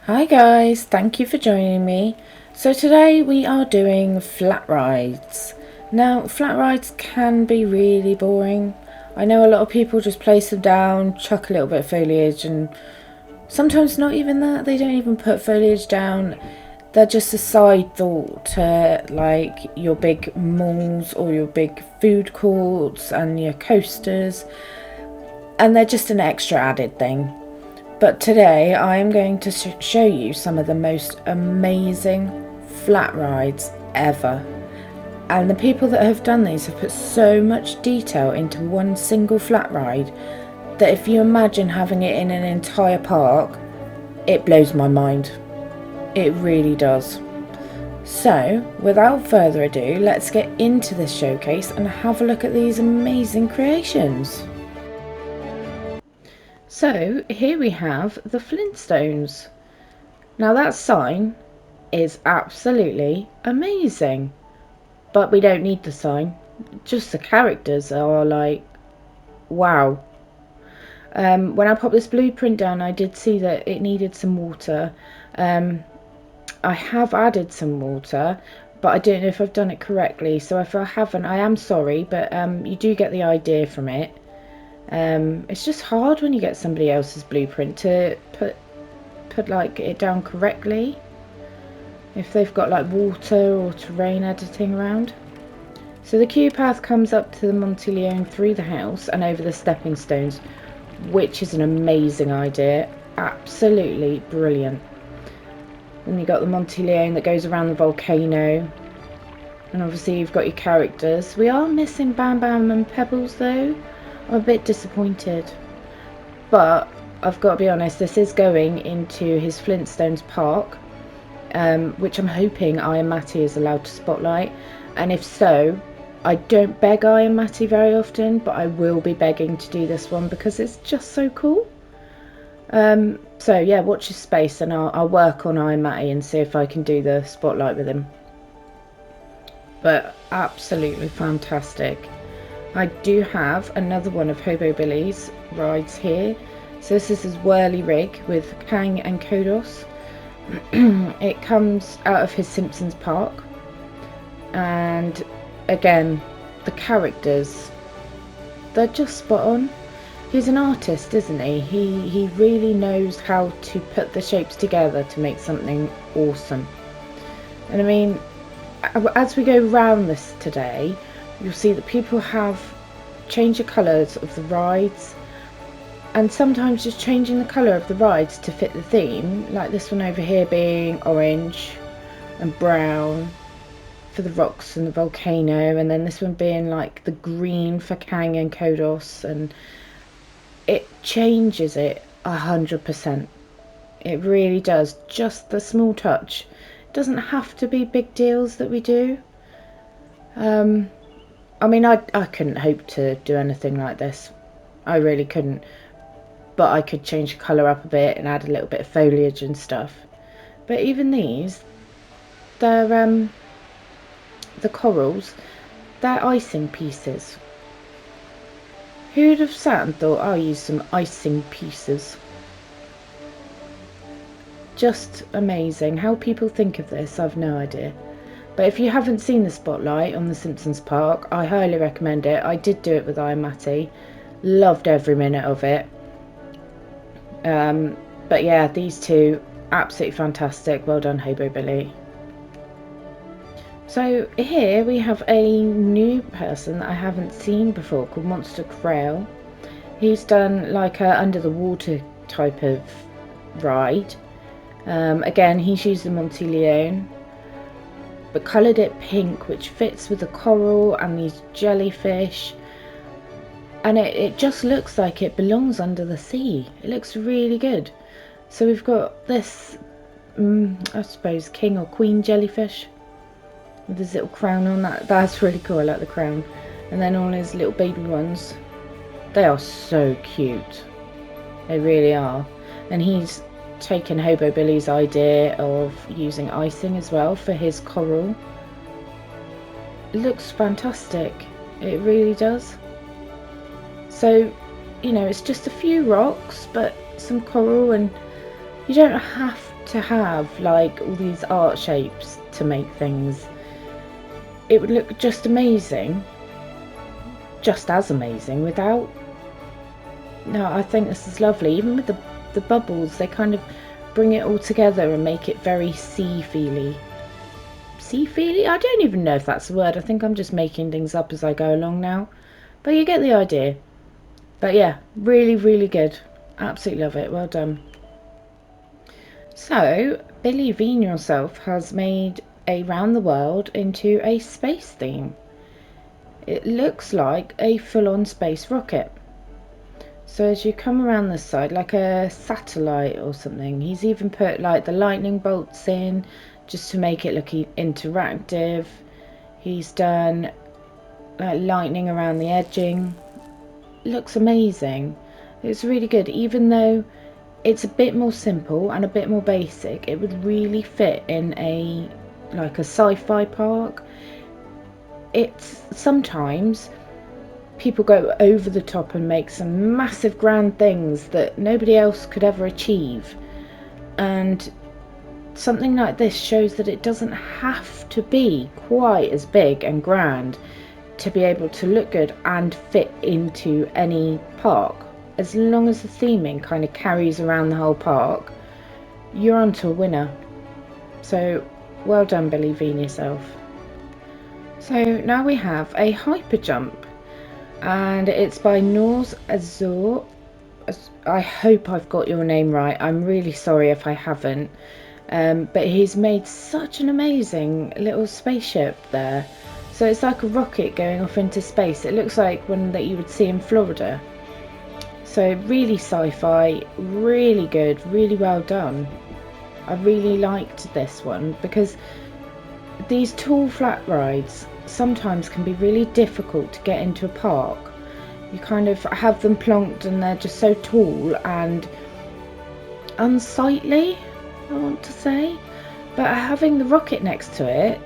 Hi guys, thank you for joining me. So today we are doing flat rides. Now flat rides can be really boring. I know a lot of people just place them down, chuck a little bit of foliage, and sometimes not even that, they don't even put foliage down. They're just a side thought to like your big malls or your big food courts and your coasters, and they're just an extra added thing. But today I am going to show you some of the most amazing flat rides ever. And the people that have done these have put so much detail into one single flat ride that if you imagine having it in an entire park, it blows my mind. It really does. So, without further ado, let's get into this showcase and have a look at these amazing creations. So here we have the Flintstones. Now that sign is absolutely amazing, but we don't need the sign. Just the characters are like, wow. When I popped this blueprint down, I did see that it needed some water. I have added some water, but I don't know if I've done it correctly. So if I haven't, I am sorry, but you do get the idea from it. It's just hard when you get somebody else's blueprint to put like it down correctly if they've got like water or terrain editing around. So the queue path comes up to the Monte Leone through the house and over the stepping stones, which is an amazing idea, absolutely brilliant. Then you've got the Monte Leone that goes around the volcano, and obviously you've got your characters. We are missing Bam Bam and Pebbles though. I'm a bit disappointed, but I've got to be honest, this is going into his Flintstones park, which I'm hoping I and Matty is allowed to spotlight, and if so, I don't beg I and Matty very often, but I will be begging to do this one because it's just so cool. So yeah, watch his space and I'll work on I and Matty and see if I can do the spotlight with him. But absolutely fantastic. I do have another one of Hobo Billy's rides here. So this is his whirly rig with Kang and Kodos. It comes out of his Simpsons park. And again, the characters, they're just spot on. He's an artist, isn't he? He really knows how to put the shapes together to make something awesome. And I mean, as we go round this today, you'll see that people have changed the colours of the rides, and sometimes just changing the colour of the rides to fit the theme, like this one over here being orange and brown for the rocks and the volcano, and then this one being like the green for Kang and Kodos, and it changes it 100%. It really does. Just the small touch. It doesn't have to be big deals that we do. I mean, I couldn't hope to do anything like this. I really couldn't. But I could change the colour up a bit and add a little bit of foliage and stuff. But even these, they're, the corals, they're icing pieces. Who'd have sat and thought, I'll use some icing pieces? Just amazing. How people think of this, I've no idea. But if you haven't seen the spotlight on the Simpsons park, I highly recommend it. I did do it with I and Matty. Loved every minute of it. But yeah, these two, absolutely fantastic. Well done, Hobo Billy. So here we have a new person that I haven't seen before called Monster Crail. He's done like a under the water type of ride. Again, he's used the Monte Leone, but coloured it pink, which fits with the coral and these jellyfish, and it just looks like it belongs under the sea. It looks really good. So we've got this, I suppose, king or queen jellyfish with his little crown on. That's really cool. I like the crown. And then all his little baby ones, they are so cute. They really are. And he's taken Hobo Billy's idea of using icing as well for his coral. It looks fantastic. It really does. So, you know, it's just a few rocks, but some coral, and you don't have to have like all these art shapes to make things, it would look just amazing, just as amazing without. No, I think this is lovely. Even with the bubbles, they kind of bring it all together and make it very sea-feely. Sea-feely? I don't even know if that's the word. I think I'm just making things up as I go along now. But you get the idea. But yeah, really, really good. Absolutely love it. Well done. So, Billy Bean yourself has made a round the world into a space theme. It looks like a full-on space rocket. So as you come around this side, like a satellite or something, he's even put like the lightning bolts in just to make it look interactive. He's done like lightning around the edging. Looks amazing. It's really good, even though it's a bit more simple and a bit more basic. It would really fit in a like a sci-fi park. It's sometimes people go over the top and make some massive grand things that nobody else could ever achieve, and something like this shows that it doesn't have to be quite as big and grand to be able to look good and fit into any park. As long as the theming kind of carries around the whole park, you're onto a winner. So well done, Billy Bean yourself. So now we have a hyper jump, and it's by Nors Azur. I hope I've got your name right. I'm really sorry if I haven't. But he's made such an amazing little spaceship there. So it's like a rocket going off into space. It looks like one that you would see in Florida. So really sci-fi, really good, really well done. I really liked this one because these tall flat rides sometimes can be really difficult to get into a park. You kind of have them plonked and they're just so tall and unsightly, I want to say. But having the rocket next to it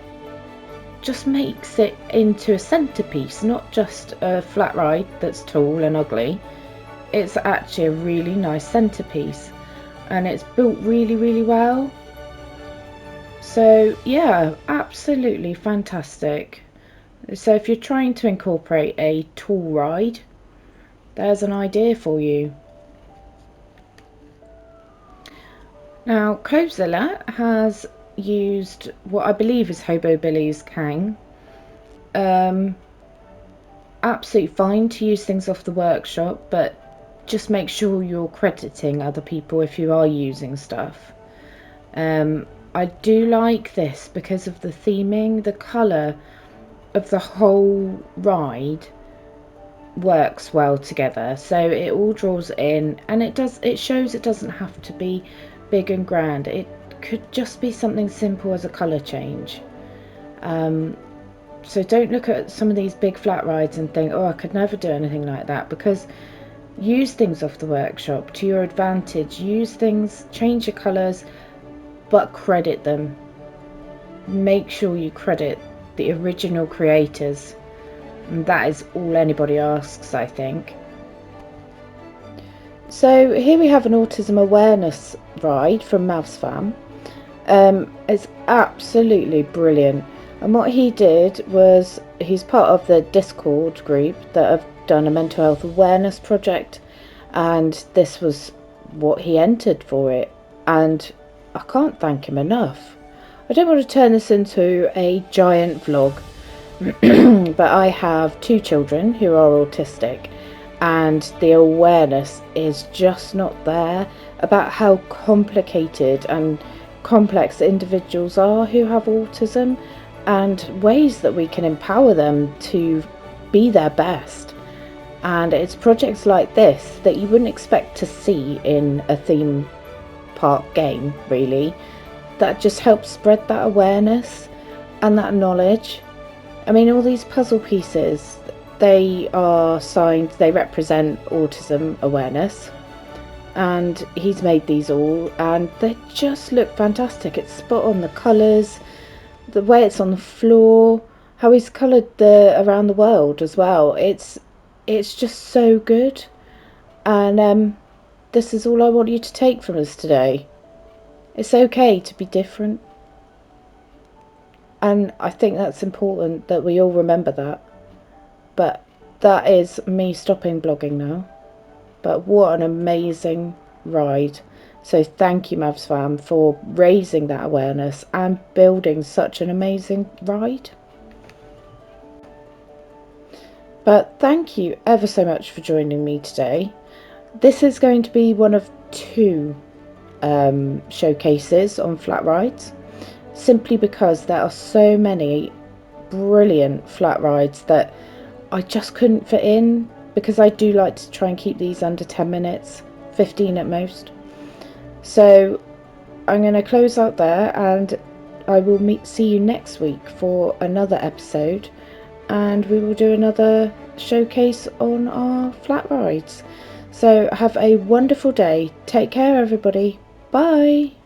just makes it into a centerpiece, not just a flat ride that's tall and ugly. It's actually a really nice centerpiece, and it's built really, really well. So yeah, absolutely fantastic. So if you're trying to incorporate a tall ride, there's an idea for you. Now Cozilla has used what I believe is Hobo Billy's Kang. Absolutely fine to use things off the workshop, but just make sure you're crediting other people if you are using stuff. I do like this because of the theming. The colour of the whole ride works well together, so it all draws in, and it shows it doesn't have to be big and grand. It could just be something simple as a colour change. So don't look at some of these big flat rides and think, oh, I could never do anything like that, because use things off the workshop to your advantage. Use things, change your colours, but credit them. Make sure you credit the original creators, and that is all anybody asks, I think. So here we have an autism awareness ride from Mousefam. It's absolutely brilliant, and what he did was, he's part of the Discord group that have done a mental health awareness project, and this was what he entered for it, and I can't thank him enough. I don't want to turn this into a giant vlog, but I have 2 children who are autistic, and the awareness is just not there about how complicated and complex individuals are who have autism, and ways that we can empower them to be their best. And it's projects like this that you wouldn't expect to see in a theme park game, really, that just helps spread that awareness and that knowledge. I mean, all these puzzle pieces, they are signed, they represent autism awareness, and he's made these all, and they just look fantastic. It's spot on, the colours, the way it's on the floor, how he's coloured the around the world as well. It's just so good, and this is all I want you to take from us today. It's okay to be different. And I think that's important that we all remember that. But that is me stopping blogging now. But what an amazing ride. So thank you, Mousefam, for raising that awareness and building such an amazing ride. But thank you ever so much for joining me today. This is going to be one of two showcases on flat rides, simply because there are so many brilliant flat rides that I just couldn't fit in, because I do like to try and keep these under 10 minutes, 15 at most. So I'm going to close out there, and I will see you next week for another episode, and we will do another showcase on our flat rides. So have a wonderful day. Take care, everybody. Bye.